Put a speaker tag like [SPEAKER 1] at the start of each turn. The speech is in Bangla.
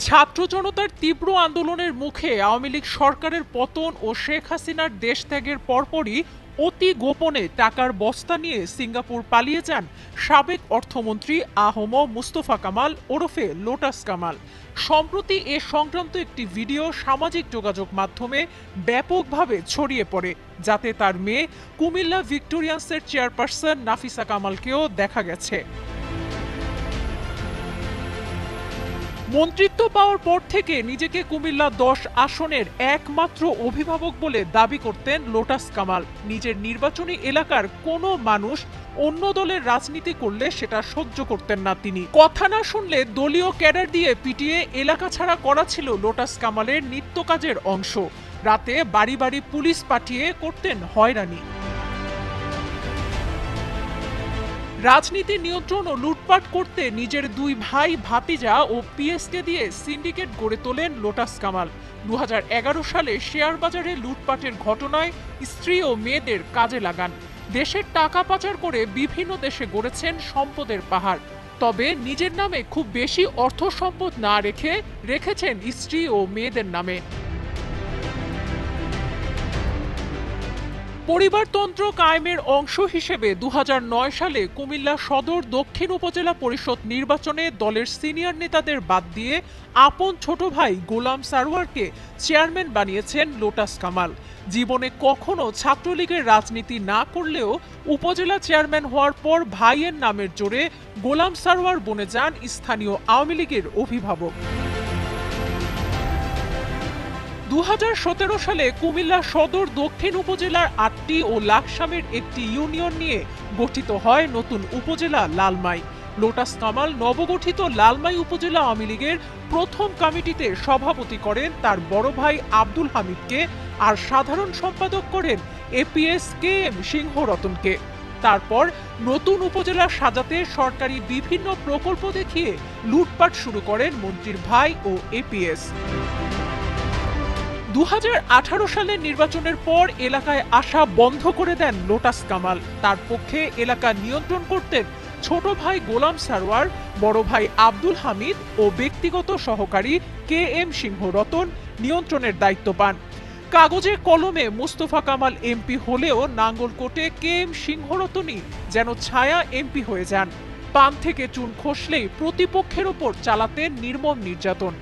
[SPEAKER 1] ছাত্র জনতার তীব্র আন্দোলনের মুখে আওয়ামী লীগ সরকারের পতন ও শেখ হাসিনার দেশত্যাগের পরপরই অতি গোপনে টাকার বস্তা নিয়ে সিঙ্গাপুর পালিয়ে যান সাবেক অর্থমন্ত্রী আহম মুস্তফা কামাল ওরফে লোটাস কামাল। সম্প্রতি এ সংক্রান্ত একটি ভিডিও সামাজিক যোগাযোগ মাধ্যমে ব্যাপকভাবে ছড়িয়ে পড়ে, যাতে তার মেয়ে কুমিল্লা ভিক্টোরিয়ান্সের চেয়ারপারসন নাফিসা কামালকেও দেখা গেছে। মন্ত্রিত্ব পাওয়ার পর থেকে নিজেকে কুমিল্লা 10 আসনের একমাত্র অভিভাবক বলে দাবি করতেন লোটাস কামাল। নিজের নির্বাচনী এলাকার কোনো মানুষ অন্য দলের রাজনীতি করলে সেটা সহ্য করতেন না তিনি। কথা না শুনলে দলীয় ক্যাডার দিয়ে পিটিয়ে এলাকা ছাড়া করা ছিল লোটাস কামালের নিত্য কাজের অংশ। রাতে বাড়ি বাড়ি পুলিশ পাঠিয়ে করতেন হয়রানি। রাজনীতি নিয়ন্ত্রণ ও লুটপাট করতে নিজের দুই ভাই ভাতিজা ও পিএসকে দিয়ে সিন্ডিকেট গড়ে তোলেন লোটাস কামাল। 2011 সালে শেয়ার বাজারে লুটপাটের ঘটনায় স্ত্রী ও মেয়েদের কাজে লাগান। দেশের টাকা পাচার করে বিভিন্ন দেশে গড়েছেন সম্পদের পাহাড়। তবে নিজের নামে খুব বেশি অর্থ সম্পদ না রেখেছেন স্ত্রী ও মেয়েদের নামে। পরিবারতন্ত্র কায়েমের অংশ হিসেবে 2009 সালে কুমিল্লা সদর দক্ষিণ উপজেলা পরিষদ নির্বাচনে দলের সিনিয়র নেতাদের বাদ দিয়ে আপন ছোট ভাই গোলাম সারওয়ারকে চেয়ারম্যান বানিয়েছেন লোটাস কামাল। জীবনে কখনো ছাত্রলীগের রাজনীতি না করলেও উপজেলা চেয়ারম্যান হওয়ার পর ভাইয়ের নামের জোরে গোলাম সারওয়ার বনে যান স্থানীয় আওয়ামী লীগের অভিভাবক। 2017 সালে কুমিল্লা সদর দক্ষিণ উপজেলার 8টি ও লাকসামের একটি ইউনিয়ন নিয়ে গঠিত হয় নতুন উপজেলা লালমাই। লোটাস কামাল নবগঠিত লালমাই উপজেলা আওয়ামী লীগের প্রথম কমিটিতে সভাপতি করেন তার বড় ভাই আব্দুল হামিদকে, আর সাধারণ সম্পাদক করেন এপিএস কে এম সিংহ রতনকে। তারপর নতুন উপজেলা সাজাতে সরকারি বিভিন্ন প্রকল্প দেখিয়ে লুটপাট শুরু করেন মন্ত্রীর ভাই ও এপিএস। 2018 সালের নির্বাচনের পর এলাকায় আসা বন্ধ করে দেন লোটাস কামাল। তার পক্ষে এলাকা নিয়ন্ত্রণ করতেন ছোট ভাই গোলাম সারওয়ার, বড় ভাই আব্দুল হামিদ ও ব্যক্তিগত সহকারী কে এম সিংহ রতন নিয়ন্ত্রণের দায়িত্ব পান। কাগজে কলমে মুস্তফা কামাল এমপি হলেও নাঙ্গলকোটে কে এম সিংহ রতনই যেন ছায়া এমপি হয়ে যান। পান থেকে চুন খসলেই প্রতিপক্ষের ওপর চালাতেন নির্মম নির্যাতন।